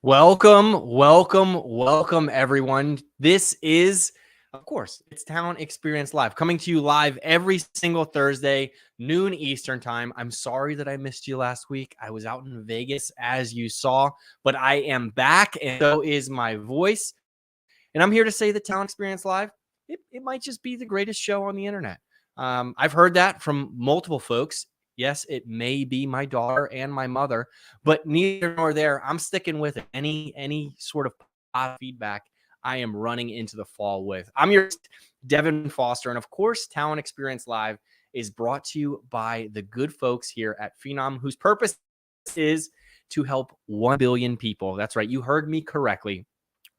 Welcome, everyone. This is, of course, it's Talent Experience Live, coming to you live every single Thursday, noon Eastern time. I'm sorry that I missed you last week. I was out in Vegas, as you saw, but I am back, and so is my voice. And I'm here to say that Talent Experience Live, it might just be the greatest show on the internet. I've heard that from multiple folks. Yes, it may be my daughter and my mother, but neither nor there. I'm sticking with it. Any sort of feedback I am running into the fall with. I'm your Devin Foster, and of course, Talent Experience Live is brought to you by the good folks here at Phenom, whose purpose is to help 1 billion people. That's right. You heard me correctly.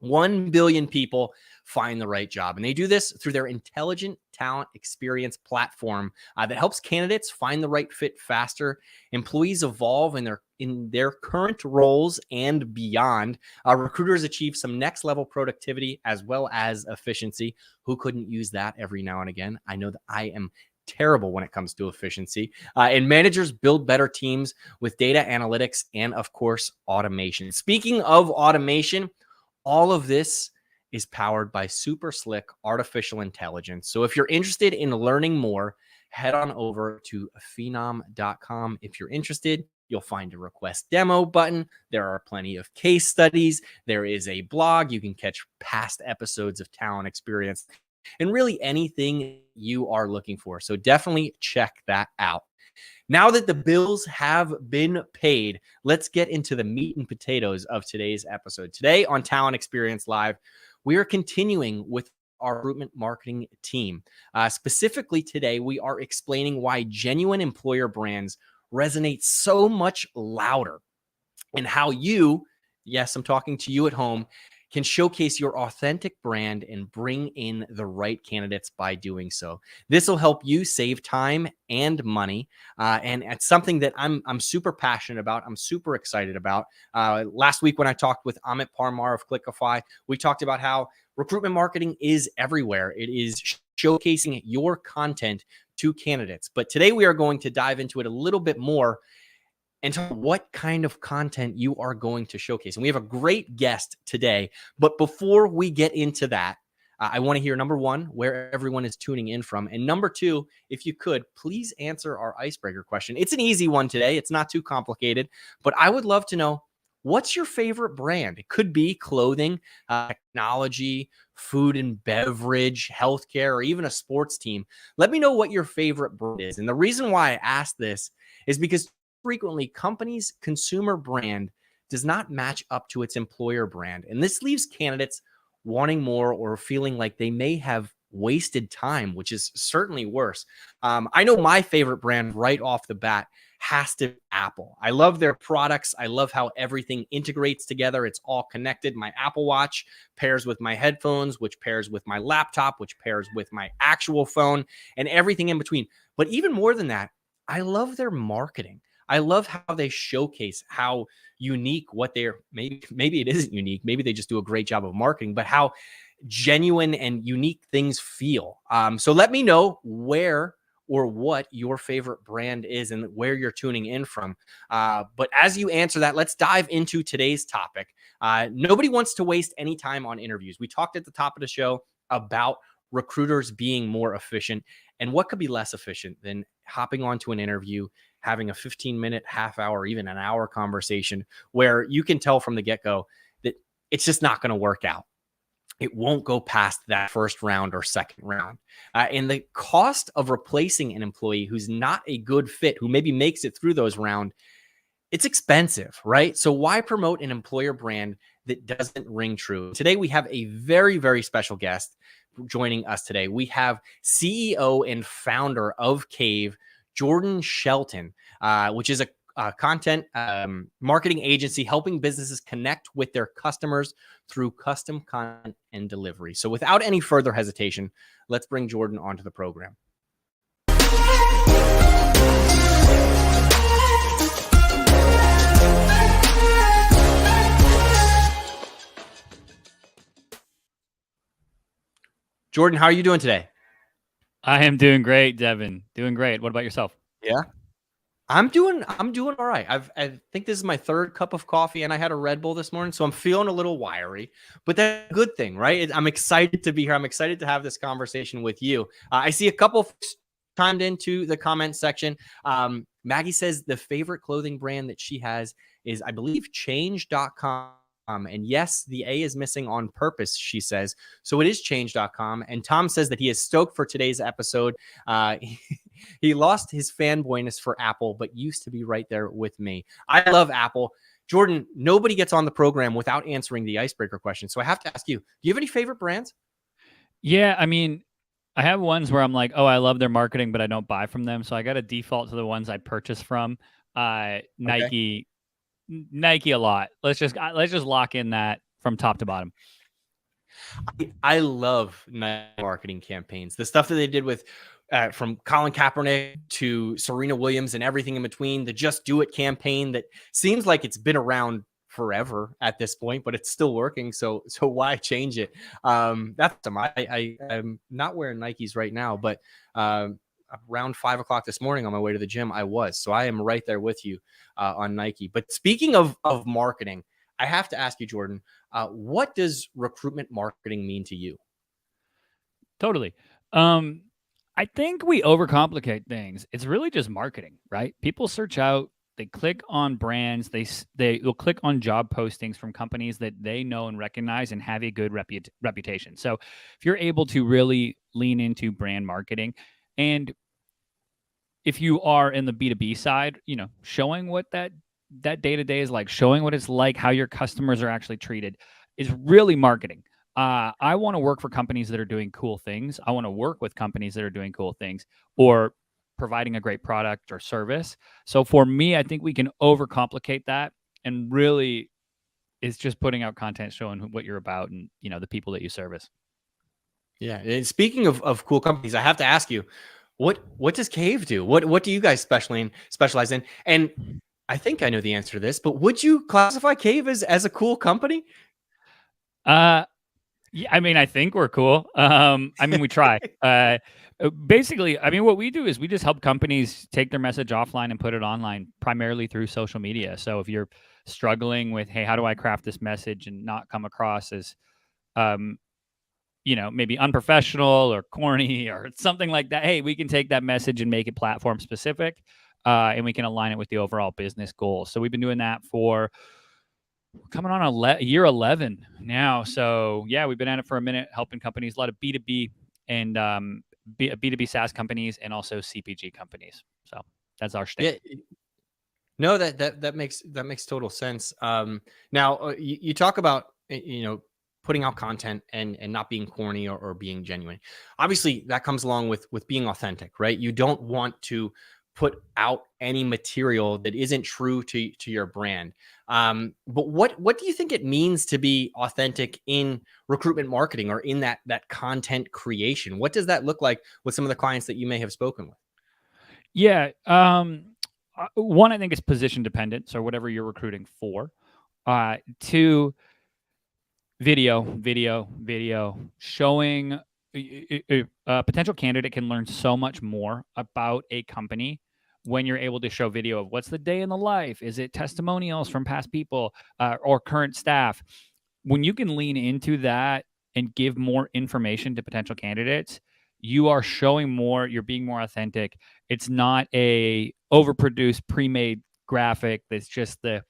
1 billion people find the right job. And they do this through their intelligent talent experience platform that helps candidates find the right fit faster, employees evolve in their current roles and beyond, recruiters achieve some next level productivity as well as efficiency. Who couldn't use that every now and again? I know that I am terrible when it comes to efficiency. And managers build better teams with data analytics and, of course, automation. Speaking of automation, all of this is powered by super slick artificial intelligence. So if you're interested in learning more, head on over to phenom.com. If you're interested, you'll find a request demo button. There are plenty of case studies. There is a blog. You can catch past episodes of Talent Experience and really anything you are looking for. So definitely check that out. Now that the bills have been paid, let's get into the meat and potatoes of today's episode. Today on Talent Experience Live, we are continuing with our recruitment marketing team. Specifically today, we are explaining why genuine employer brands resonate so much louder and how you, yes, I'm talking to you at home, can showcase your authentic brand and bring in the right candidates by doing so. This will help you save time and money, and it's something that I'm super passionate about. I'm super excited about. Last week when I talked with Amit Parmar of Clickify, we talked about how recruitment marketing is everywhere. It is showcasing your content to candidates. But today we are going to dive into it a little bit more and talk what kind of content you are going to showcase. And we have a great guest today. But before we get into that, I want to hear, number one, where everyone is tuning in from. And number two, if you could, please answer our icebreaker question. It's an easy one today. It's not too complicated. But I would love to know, what's your favorite brand? It could be clothing, technology, food and beverage, healthcare, or even a sports team. Let me know what your favorite brand is. And the reason why I asked this is because frequently companies' consumer brand does not match up to its employer brand. And this leaves candidates wanting more or feeling like they may have wasted time, which is certainly worse. I know my favorite brand right off the bat has to be Apple. I love their products. I love how everything integrates together. It's all connected. My Apple Watch pairs with my headphones, which pairs with my laptop, which pairs with my actual phone, and everything in between. But even more than that, I love their marketing. I love how they showcase how unique what they're, maybe it isn't unique. Maybe they just do a great job of marketing, but how genuine and unique things feel. So let me know where or what your favorite brand is and where you're tuning in from. But as you answer that, let's dive into today's topic. Nobody wants to waste any time on interviews. We talked at the top of the show about recruiters being more efficient, and what could be less efficient than hopping onto an interview, having a 15-minute, half hour, even an hour conversation where you can tell from the get-go that it's just not going to work out. It won't go past that first round or second round. And the cost of replacing an employee who's not a good fit, who maybe makes it through those rounds, it's expensive, right? So why promote an employer brand that doesn't ring true? Today, we have a very, very special guest joining us today. We have CEO and founder of Cave, Jordan Scheltgen, which is a content marketing agency helping businesses connect with their customers through custom content and delivery. So without any further hesitation, let's bring Jordan onto the program. Jordan, how are you doing today? I am doing great, Devin. Doing great. What about yourself? Yeah, I'm doing all right. I think this is my third cup of coffee, and I had a Red Bull this morning, so I'm feeling a little wiry. But that's a good thing, right? I'm excited to be here. I'm excited to have this conversation with you. I see a couple of chimed into the comment section. Maggie says the favorite clothing brand that she has is, I believe, change.com. And yes, the A is missing on purpose, she says. So it is change.com. And Tom says that he is stoked for today's episode. He lost his fanboyness for Apple, but used to be right there with me. I love Apple. Jordan, nobody gets on the program without answering the icebreaker question. So I have to ask you, do you have any favorite brands? Yeah, I mean, I have ones where I'm like, oh, I love their marketing, but I don't buy from them. So I got to default to the ones I purchase from. Okay. Nike a lot. Let's just lock in that from top to bottom. I love Nike marketing campaigns. The stuff that they did with from Colin Kaepernick to Serena Williams and everything in between, the Just Do It campaign that seems like it's been around forever at this point, but it's still working. So why change it? That's them. I'm not wearing Nikes right now, but around 5 o'clock this morning on my way to the gym, I was. So I am right there with you on Nike. But speaking of marketing, I have to ask you, Jordan, what does recruitment marketing mean to you? Totally. I think we overcomplicate things. It's really just marketing, right? People search out, they click on brands, they will click on job postings from companies that they know and recognize and have a good reputation. So if you're able to really lean into brand marketing, and if you are in the B2B side, showing what that day-to-day is like, showing what it's like, how your customers are actually treated, is really marketing. I want to work for companies that are doing cool things. I want to work with companies that are doing cool things or providing a great product or service. So for me, I think we can overcomplicate that, and really it's just putting out content showing what you're about and the people that you service. Yeah. And speaking of cool companies, I have to ask you, what does Cave do? What do you guys specialize in? And I think I know the answer to this, but would you classify Cave as a cool company? Yeah, I mean, I think we're cool. I mean, we try. Basically, I mean, what we do is we just help companies take their message offline and put it online, primarily through social media. So if you're struggling with, hey, how do I craft this message and not come across as, maybe unprofessional or corny or something like that, hey, we can take that message and make it platform specific, and we can align it with the overall business goals. So we've been doing that for coming on year 11 now. So yeah, we've been at it for a minute, helping companies, a lot of B2B and B2B SaaS companies and also CPG companies. So that's our shtick. Yeah. No, that makes total sense. Now you talk about putting out content and not being corny or being genuine. Obviously, that comes along with being authentic, right? You don't want to put out any material that isn't true to your brand. But what do you think it means to be authentic in recruitment marketing or in that content creation? What does that look like with some of the clients that you may have spoken with? Yeah. One, I think it's position dependent. So whatever you're recruiting for. Two, video, showing a potential candidate can learn so much more about a company when you're able to show video of what's the day in the life. Is it testimonials from past people or current staff? When you can lean into that and give more information to potential candidates, you are showing more, you're being more authentic. It's not a overproduced pre-made graphic that's just the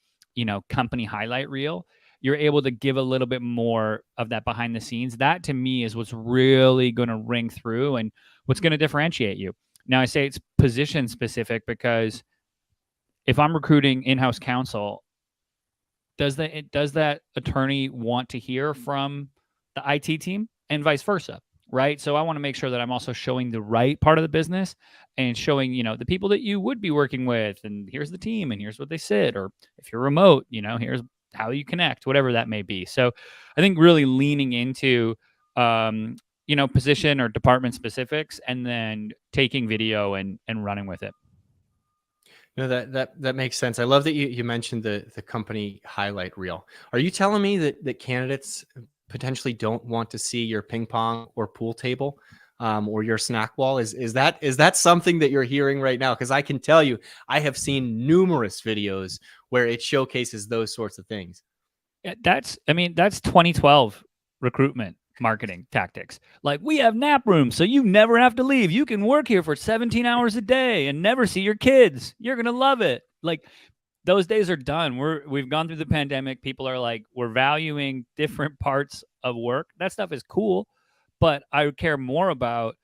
company highlight reel. You're able to give a little bit more of that behind the scenes. That to me is what's really going to ring through and what's going to differentiate you. Now, I say it's position specific because if I'm recruiting in-house counsel, does that attorney want to hear from the IT team and vice versa? Right. So I want to make sure that I'm also showing the right part of the business and showing, the people that you would be working with, and here's the team and here's what they sit, or if you're remote, here's how you connect, whatever that may be. So I think really leaning into, position or department specifics and then taking video and running with it. No, that makes sense. I love that you mentioned the company highlight reel. Are you telling me that candidates potentially don't want to see your ping pong or pool table or your snack wall? Is that something that you're hearing right now? Because I can tell you, I have seen numerous videos where it showcases those sorts of things. That's 2012 recruitment marketing tactics. Like, we have nap rooms, so you never have to leave. You can work here for 17 hours a day and never see your kids. You're gonna love it. Like, those days are done. We've gone through the pandemic. People are like, we're valuing different parts of work. That stuff is cool, but I would care more about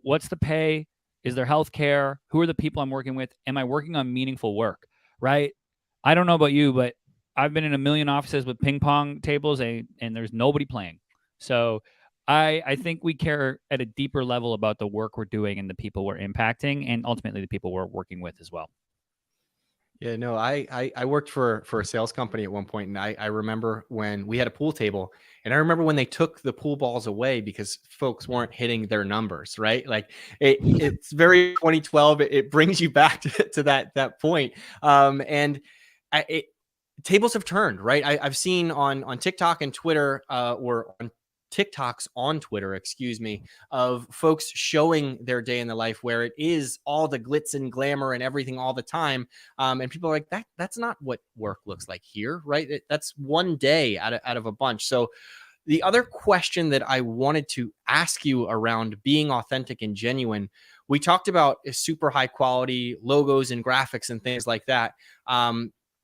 what's the pay? Is there health care? Who are the people I'm working with? Am I working on meaningful work? Right? I don't know about you, but I've been in a million offices with ping pong tables and there's nobody playing. So I think we care at a deeper level about the work we're doing and the people we're impacting, and ultimately the people we're working with as well. Yeah, no, I worked for a sales company at one point, and I remember when we had a pool table, and I remember when they took the pool balls away because folks weren't hitting their numbers, right? Like it's very 2012. It brings you back to that point, and it tables have turned, right? I've seen on TikTok and Twitter, or on TikToks on Twitter, excuse me, of folks showing their day in the life where it is all the glitz and glamour and everything all the time. And people are like, that's not what work looks like here, right? That's one day out of a bunch. So the other question that I wanted to ask you around being authentic and genuine, we talked about super high quality logos and graphics and things like that.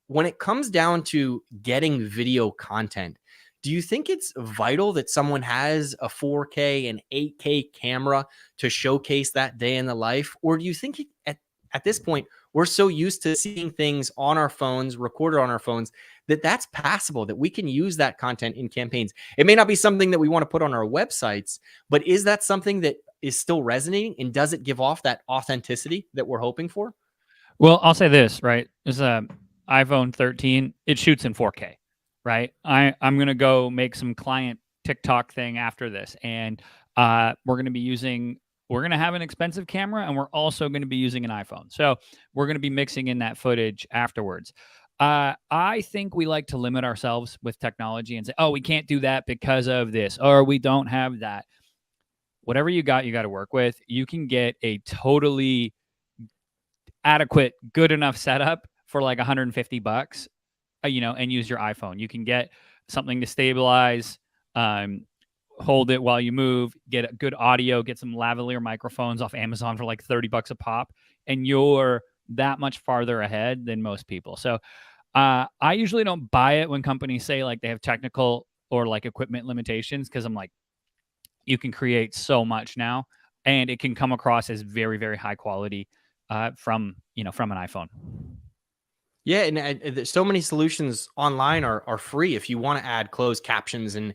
When it comes down to getting video content, do you think it's vital that someone has a 4K and 8K camera to showcase that day in the life? Or do you think at this point, we're so used to seeing things on our phones, recorded on our phones, that's passable, that we can use that content in campaigns? It may not be something that we want to put on our websites, but is that something that is still resonating? And does it give off that authenticity that we're hoping for? Well, I'll say this, right? This is a iPhone 13. It shoots in 4K, right? I'm gonna go make some client TikTok thing after this, and we're gonna have an expensive camera, and we're also gonna be using an iPhone. So we're gonna be mixing in that footage afterwards. I think we like to limit ourselves with technology and say, oh, we can't do that because of this, or we don't have that. Whatever you got to work with. You can get a totally adequate, good enough setup for like $150, and use your iPhone. You can get something to stabilize, hold it while you move, get a good audio, get some lavalier microphones off Amazon for like $30 a pop, and you're that much farther ahead than most people. So I usually don't buy it when companies say like they have technical or like equipment limitations, because I'm like, you can create so much now, and it can come across as very, very high quality from an iPhone. Yeah, and there's so many solutions online are free if you want to add closed captions and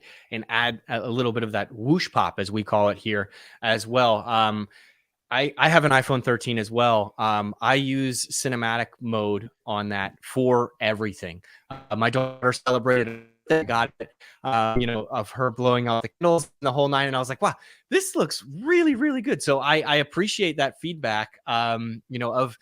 add a little bit of that whoosh pop, as we call it here, as well. I have an iPhone 13 as well. I use cinematic mode on that for everything. My daughter celebrated. Got it, of her blowing out the candles and the whole nine, and I was like, wow, this looks really, really good. So I appreciate that feedback. Of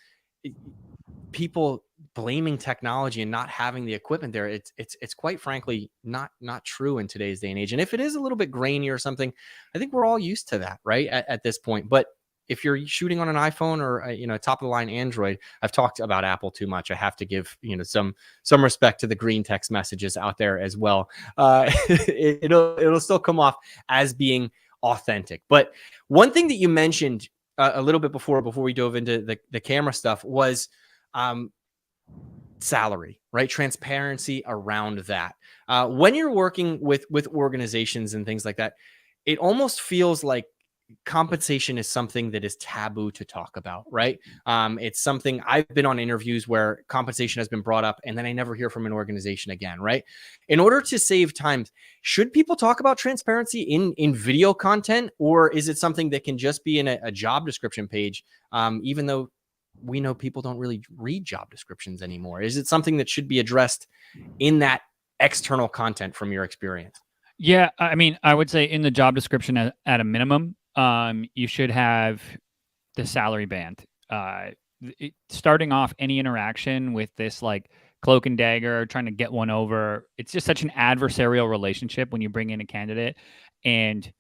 people blaming technology and not having the equipment there. It's quite frankly not true in today's day and age. And if it is a little bit grainy or something, I think we're all used to that, right? At this point. But if you're shooting on an iPhone or top of the line Android, I've talked about Apple too much. I have to give some respect to the green text messages out there as well. It'll still come off as being authentic. But one thing that you mentioned a little bit before we dove into the camera stuff was salary, right? Transparency around that. When you're working with organizations and things like that, it almost feels like compensation is something that is taboo to talk about, right? It's something I've been on interviews where compensation has been brought up and then I never hear from an organization again, right? In order to save time, should people talk about transparency in video content, or is it something that can just be in a job description page, even though we know people don't really read job descriptions anymore? Is it something that should be addressed in that external content from your experience? Yeah, I mean, I would say in the job description at a minimum, you should have the salary band. Starting off any interaction with this like cloak and dagger, trying to get one over, it's just such an adversarial relationship when you bring in a candidate and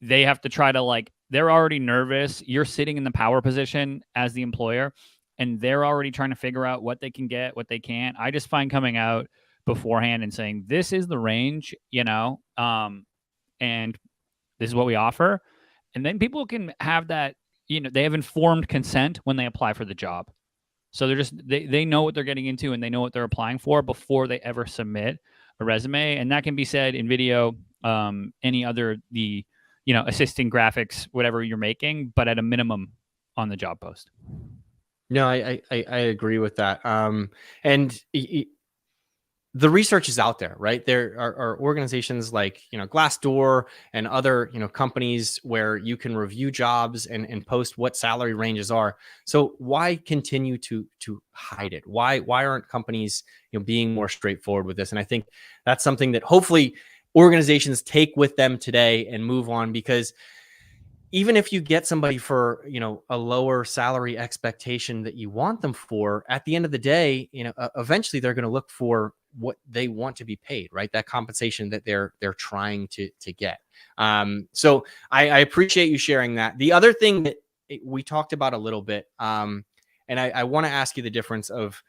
they have to try to like they're already nervous. You're sitting in the power position as the employer, and they're already trying to figure out what they can get, what they can't. I just find coming out beforehand and saying, this is the range, and this is what we offer. And then people can have that, they have informed consent when they apply for the job. So they know what they're getting into and they know what they're applying for before they ever submit a resume. And that can be said in video, any other, assisting graphics, whatever you're making, but at a minimum on the job post. No, I agree with that. And the research is out there, right? There are organizations like, Glassdoor and other, companies where you can review jobs and post what salary ranges are. So why continue to hide it? Why aren't companies, being more straightforward with this? And I think that's something that hopefully organizations take with them today and move on, because even if you get somebody for, a lower salary expectation that you want them for, at the end of the day, eventually they're going to look for what they want to be paid, right? That compensation that they're trying to get. So I appreciate you sharing that. The other thing that we talked about a little bit, and I want to ask you the difference of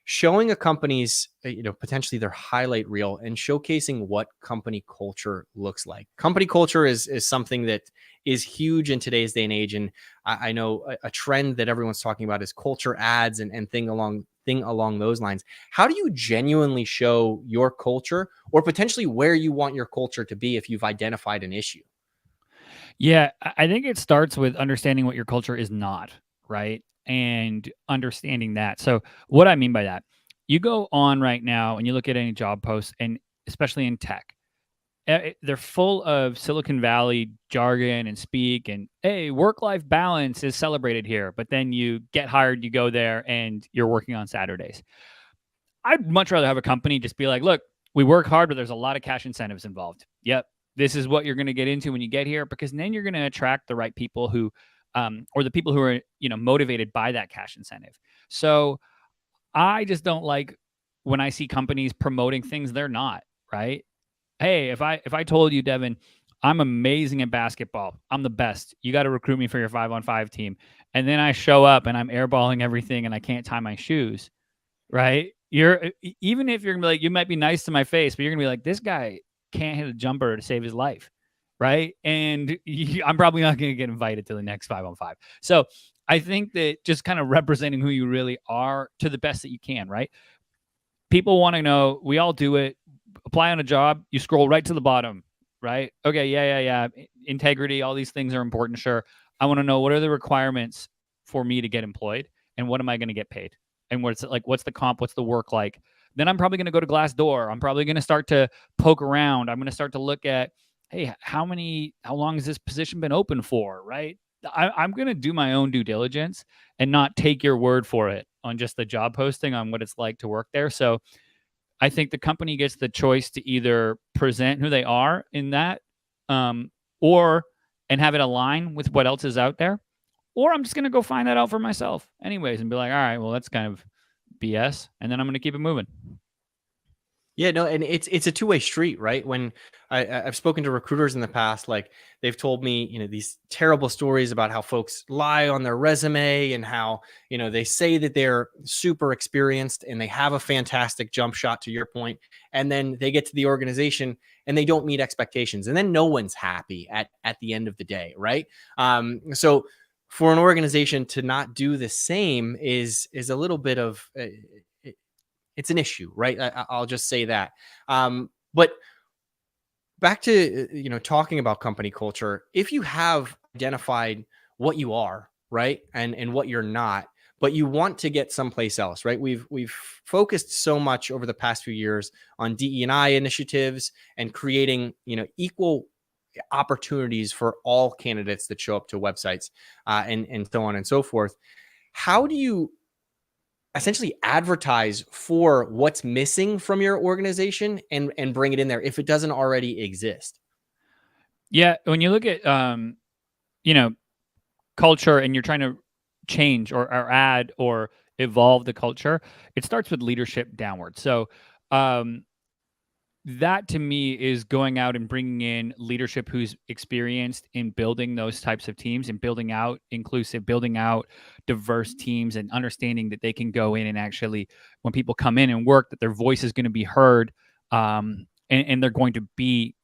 showing a company's, potentially their highlight reel and showcasing what company culture looks like. Company culture is something that is huge in today's day and age. And I know a trend that everyone's talking about is culture ads and thing along those lines. How do you genuinely show your culture, or potentially where you want your culture to be if you've identified an issue? Yeah, I think it starts with understanding what your culture is not, right? And understanding that. So, what I mean by that, you go on right now and you look at any job posts, and especially in tech, they're full of Silicon Valley jargon and speak, and hey, work-life balance is celebrated here. But then you get hired, you go there, and you're working on Saturdays. I'd much rather have a company just be like, look, we work hard, but there's a lot of cash incentives involved. Yep. This is what you're going to get into when you get here, because then you're going to attract the right people who, or the people who are, motivated by that cash incentive. So I just don't like when I see companies promoting things they're not, right? Hey, if I told you, Devin, I'm amazing at basketball, I'm the best, you got to recruit me for your 5-on-5 team, and then I show up and I'm airballing everything and I can't tie my shoes, right? Even if you're gonna be like, you might be nice to my face, but you're gonna be like, this guy can't hit a jumper to save his life, right? And I'm probably not gonna get invited to the next 5-on-5. So I think that just kind of representing who you really are to the best that you can, right? People want to know, we all do it. Apply on a job, you scroll right to the bottom, right? Okay, yeah. Integrity, all these things are important, sure. I want to know, what are the requirements for me to get employed, and what am I going to get paid? And what's the comp, what's the work like? Then I'm probably going to go to Glassdoor. I'm probably going to start to poke around. I'm going to start to look at, hey, how long has this position been open for, right? I'm going to do my own due diligence and not take your word for it on just the job posting on what it's like to work there. So I think the company gets the choice to either present who they are in that, or and have it align with what else is out there, or I'm just going to go find that out for myself anyways and be like, all right, well, that's kind of BS. And then I'm going to keep it moving. Yeah, no, and it's a two-way street, right? When I've spoken to recruiters in the past, like they've told me, these terrible stories about how folks lie on their resume and how, they say that they're super experienced and they have a fantastic jump shot, to your point, and then they get to the organization and they don't meet expectations, and then no one's happy at the end of the day, right? So for an organization to not do the same is a little bit of it's an issue, right? I'll just say that. But back to talking about company culture, if you have identified what you are, right, and what you're not, but you want to get someplace else, right? We've focused so much over the past few years on DE&I initiatives and creating equal opportunities for all candidates that show up to websites, and so on and so forth. How do you essentially advertise for what's missing from your organization and bring it in there if it doesn't already exist? Yeah, when you look at culture and you're trying to change or add or evolve the culture, it starts with leadership downward. So that to me is going out and bringing in leadership who's experienced in building those types of teams and building out inclusive, building out diverse teams, and understanding that they can go in and actually, when people come in and work, that their voice is going to be heard, and they're going to be,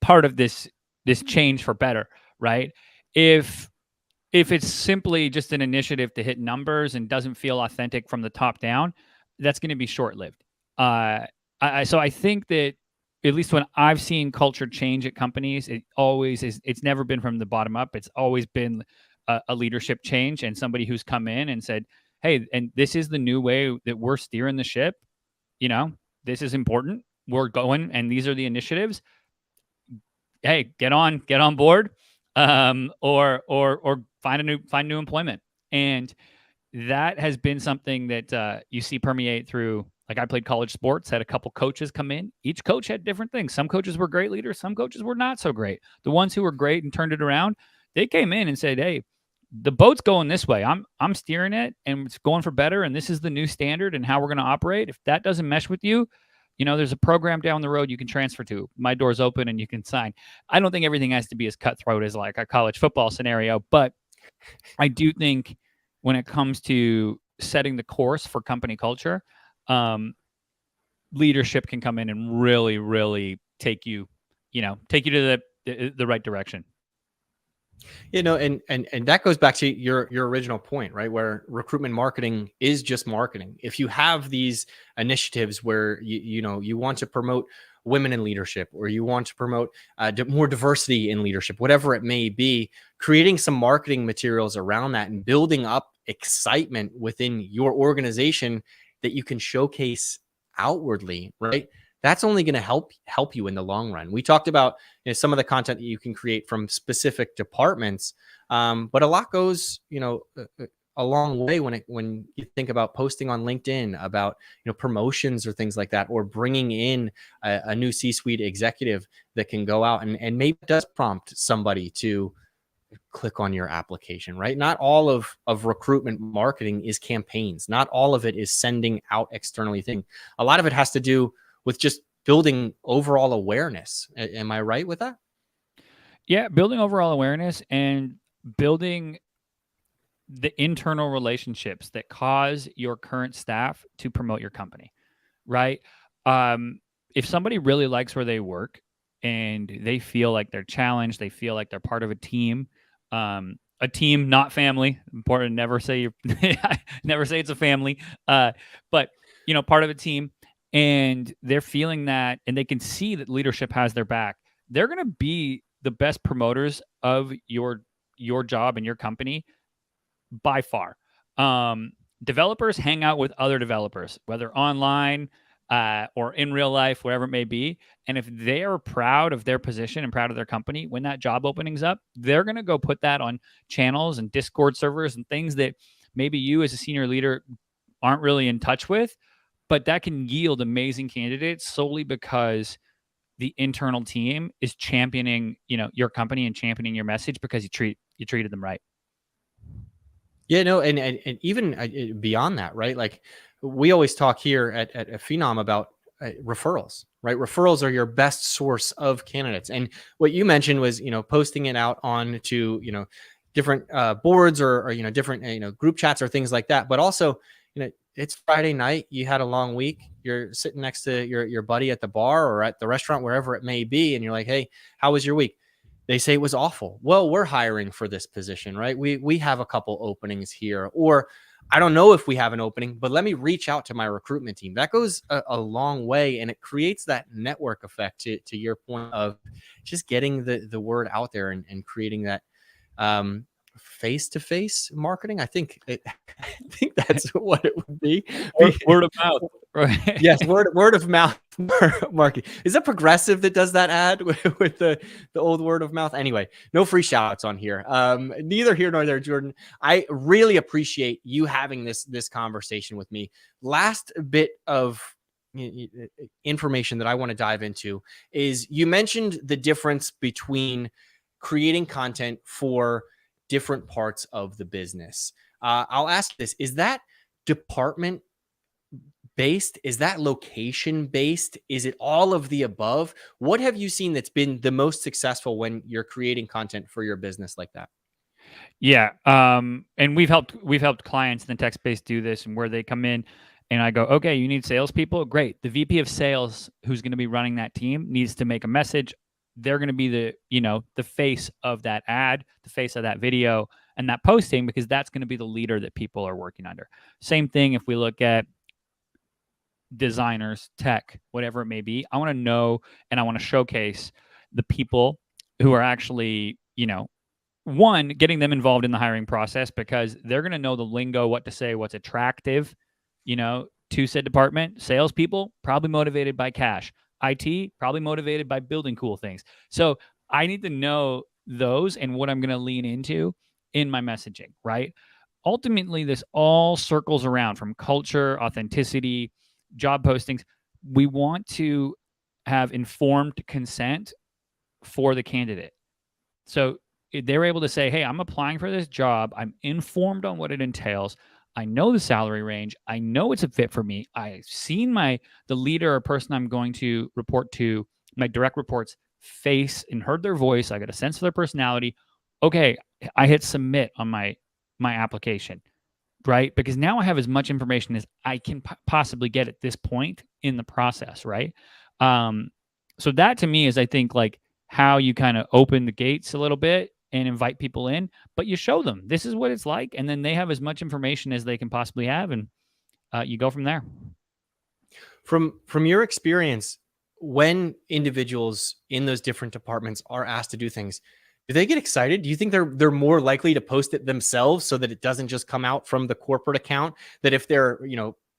part of this change for better, right? If it's simply just an initiative to hit numbers and doesn't feel authentic from the top down, that's going to be short lived. So I think that, at least when I've seen culture change at companies, it always is. It's never been from the bottom up. It's always been a leadership change and somebody who's come in and said, "Hey, and this is the new way that we're steering the ship. This is important. We're going, and these are the initiatives. Hey, get on board, or find new employment." And that has been something that you see permeate through. Like, I played college sports, had a couple coaches come in. Each coach had different things. Some coaches were great leaders. Some coaches were not so great. The ones who were great and turned it around, they came in and said, "Hey, the boat's going this way. I'm steering it, and it's going for better. And this is the new standard and how we're going to operate. If that doesn't mesh with you, there's a program down the road you can transfer to. My door's open and you can sign." I don't think everything has to be as cutthroat as like a college football scenario, but I do think when it comes to setting the course for company culture, leadership can come in and really, really take you to the right direction. And that goes back to your original point, right? Where recruitment marketing is just marketing. If you have these initiatives where you want to promote women in leadership, or you want to promote more diversity in leadership, whatever it may be, creating some marketing materials around that and building up excitement within your organization that you can showcase outwardly, right? That's only going to help you in the long run. We talked about some of the content that you can create from specific departments, but a lot goes a long way when you think about posting on LinkedIn about promotions or things like that, or bringing in a new C-suite executive that can go out and maybe does prompt somebody to click on your application, right? Not all of recruitment marketing is campaigns. Not all of it is sending out externally thing. A lot of it has to do with just building overall awareness. Am I right with that? Yeah, building overall awareness and building the internal relationships that cause your current staff to promote your company, right? If somebody really likes where they work and they feel like they're challenged, they feel like they're part of a team, not family. Important. Never say never say it's a family, but part of a team, and they're feeling that, and they can see that leadership has their back. They're going to be the best promoters of your job and your company by far. Developers hang out with other developers, whether online or in real life, wherever it may be. And if they are proud of their position and proud of their company, when that job opening's up, they're going to go put that on channels and Discord servers and things that maybe you as a senior leader aren't really in touch with, but that can yield amazing candidates solely because the internal team is championing, your company and championing your message because you treated them right. Yeah, no, and even beyond that, right? Like, we always talk here at Phenom about referrals, right? Referrals are your best source of candidates. And what you mentioned was, posting it out on to, different boards or different, group chats or things like that. But also, it's Friday night, you had a long week, you're sitting next to your buddy at the bar or at the restaurant, wherever it may be. And you're like, "Hey, how was your week?" They say it was awful. Well, we're hiring for this position, right? We have a couple openings here, or I don't know if we have an opening, but let me reach out to my recruitment team. That goes a long way, and it creates that network effect to your point of just getting the word out there and creating that face-to-face marketing. I think that's what it would be. Word of mouth. Right. Yes, word of mouth marketing. Is it Progressive that does that ad with the old word of mouth? Anyway, no free shout outs on here. Neither here nor there, Jordan. I really appreciate you having this conversation with me. Last bit of information that I want to dive into is, you mentioned the difference between creating content for different parts of the business. I'll ask this: is that department based? Is that location based? Is it all of the above? What have you seen that's been the most successful when you're creating content for your business like that? Yeah. And we've helped clients in the tech space do this, and where they come in and I go, okay, you need salespeople? Great. The VP of sales who's going to be running that team needs to make a message. They're going to be the face of that ad, the face of that video and that posting, because that's going to be the leader that people are working under. Same thing if we look at designers, tech, whatever it may be. I want to know and I want to showcase the people who are actually, one, getting them involved in the hiring process, because they're going to know the lingo, what to say, what's attractive, to said department. Salespeople, probably motivated by cash. IT, probably motivated by building cool things. So I need to know those and what I'm going to lean into in my messaging, right? Ultimately, this all circles around from culture, authenticity, job postings. We want to have informed consent for the candidate. So they're able to say, hey, I'm applying for this job. I'm informed on what it entails. I know the salary range. I know it's a fit for me. I've seen the leader or person I'm going to report to, my direct reports, face and heard their voice. I got a sense of their personality. Okay, I hit submit on my application, right? Because now I have as much information as I can possibly get at this point in the process, right? So that to me is, I think, like how you kind of open the gates a little bit and invite people in, but you show them this is what it's like, and then they have as much information as they can possibly have, and you go from there. From your experience, when individuals in those different departments are asked to do things, do they get excited? Do you think they're more likely to post it themselves so that it doesn't just come out from the corporate account? That if they're,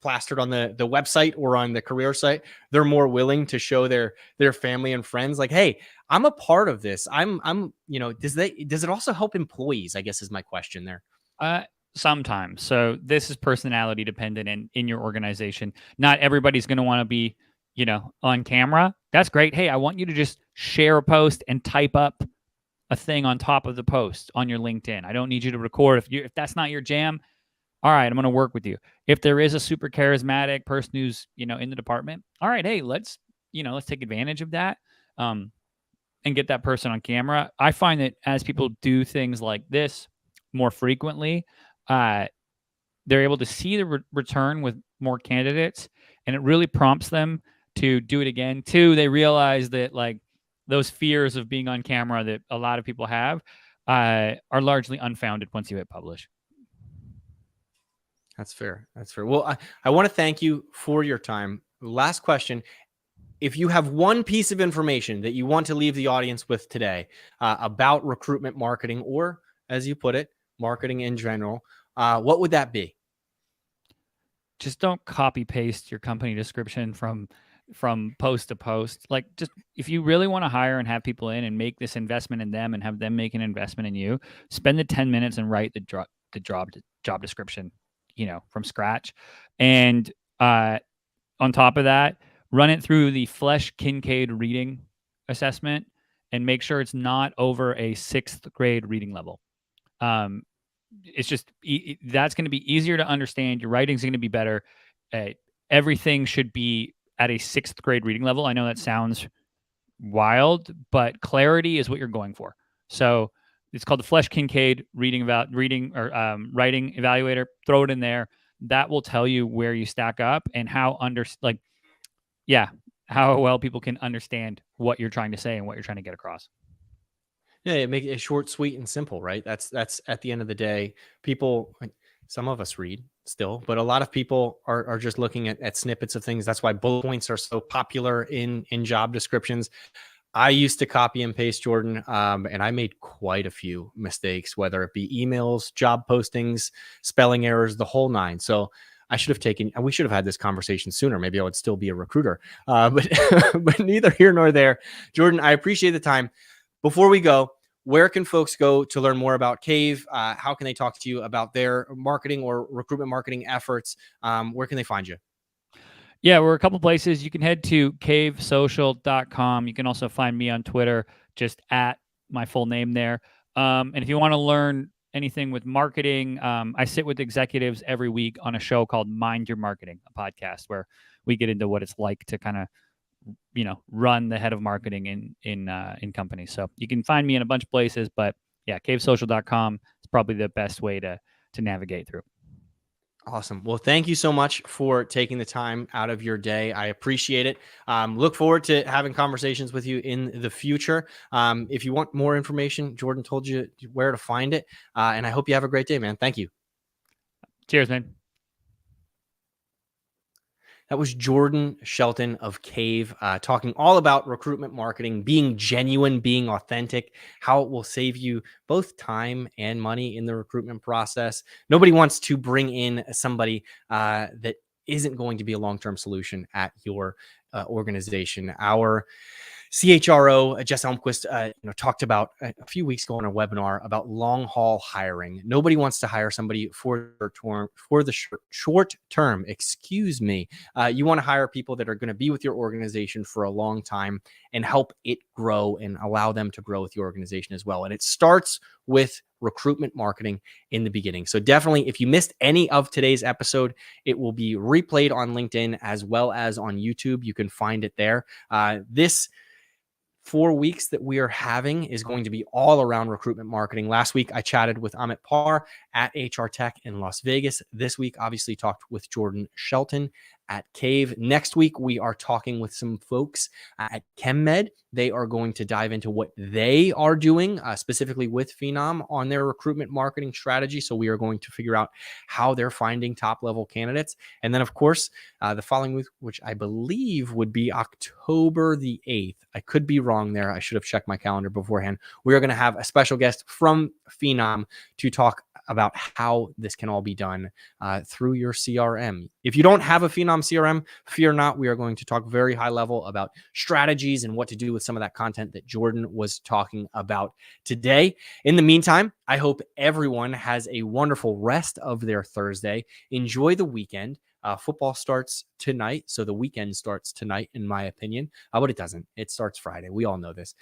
plastered on the website or on the career site, they're more willing to show their family and friends, like, hey, I'm a part of this. Does it also help employees, I guess, is my question there. Sometimes. So this is personality dependent in your organization. Not everybody's going to want to be, on camera. That's great. Hey, I want you to just share a post and type up a thing on top of the post on your LinkedIn. I don't need you to record. If that's not your jam, all right, I'm going to work with you. If there is a super charismatic person who's, in the department, all right, hey, let's take advantage of that, and get that person on camera. I find that as people do things like this more frequently, they're able to see the return with more candidates, and it really prompts them to do it again. Two, they realize that, like, those fears of being on camera that a lot of people have are largely unfounded once you hit publish. That's fair. Well, I want to thank you for your time. Last question. If you have one piece of information that you want to leave the audience with today about recruitment marketing, or as you put it, marketing in general, what would that be? Just don't copy paste your company description from post to post. Like, just, if you really want to hire and have people in and make this investment in them and have them make an investment in you, spend the 10 minutes and write the job description, from scratch. And on top of that, run it through the Flesch-Kincaid reading assessment and make sure it's not over a 6th grade reading level. It's just, that's going to be easier to understand. Your writing's going to be better. Everything should be at a 6th grade reading level. I know that sounds wild, but clarity is what you're going for. So it's called the Flesch-Kincaid writing evaluator. Throw it in there. That will tell you where you stack up and how well people can understand what you're trying to say and what you're trying to get across. Yeah, make it short, sweet, and simple, right? That's at the end of the day, people, some of us read still, but a lot of people are just looking at snippets of things. That's why bullet points are so popular in job descriptions. I used to copy and paste, Jordan, and I made quite a few mistakes, whether it be emails, job postings, spelling errors, the whole nine. So we should have had this conversation sooner. Maybe I would still be a recruiter, but but neither here nor there. Jordan, I appreciate the time. Before we go, where can folks go to learn more about Cave? How can they talk to you about their marketing or recruitment marketing efforts? Where can they find you? Yeah, we're a couple places. You can head to cavesocial.com. You can also find me on Twitter, just at my full name there. And if you want to learn anything with marketing, I sit with executives every week on a show called Mind Your Marketing, a podcast where we get into what it's like to kind of, run the head of marketing in companies. So you can find me in a bunch of places, but yeah, cavesocial.com is probably the best way to navigate through. Awesome. Well, thank you so much for taking the time out of your day. I appreciate it. Look forward to having conversations with you in the future. If you want more information, Jordan told you where to find it. And I hope you have a great day, man. Thank you. Cheers, man. That was Jordan Scheltgen of Cave, talking all about recruitment marketing, being genuine, being authentic, how it will save you both time and money in the recruitment process. Nobody wants to bring in somebody that isn't going to be a long-term solution at your organization. Our CHRO, Jess Elmquist, talked about a few weeks ago on a webinar about long haul hiring. Nobody wants to hire somebody for the short term. Excuse me. You want to hire people that are going to be with your organization for a long time and help it grow and allow them to grow with your organization as well. And it starts with recruitment marketing in the beginning. So definitely, if you missed any of today's episode, it will be replayed on LinkedIn as well as on YouTube. You can find it there. This 4 weeks that we are having is going to be all around recruitment marketing. Last week, I chatted with Amit Parr at HR Tech in Las Vegas. This week, obviously, talked with Jordan Scheltgen at Cave. Next week, we are talking with some folks at ChemMed. They are going to dive into what they are doing, specifically with Phenom on their recruitment marketing strategy. So we are going to figure out how they're finding top-level candidates. And then, of course, the following week, which I believe would be October the 8th. I could be wrong there. I should have checked my calendar beforehand. We are going to have a special guest from Phenom to talk about how this can all be done through your CRM. If you don't have a Phenom CRM, fear not. We are going to talk very high level about strategies and what to do with some of that content that Jordan was talking about today. In the meantime, I hope everyone has a wonderful rest of their Thursday. Enjoy the weekend. Football starts tonight, so the weekend starts tonight, in my opinion. But it doesn't. It starts Friday. We all know this.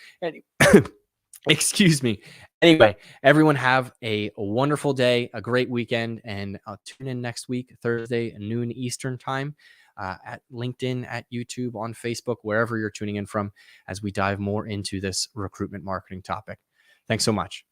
Excuse me. Anyway, everyone have a wonderful day, a great weekend, and I'll tune in next week, Thursday, noon Eastern time, at LinkedIn, at YouTube, on Facebook, wherever you're tuning in from, as we dive more into this recruitment marketing topic. Thanks so much.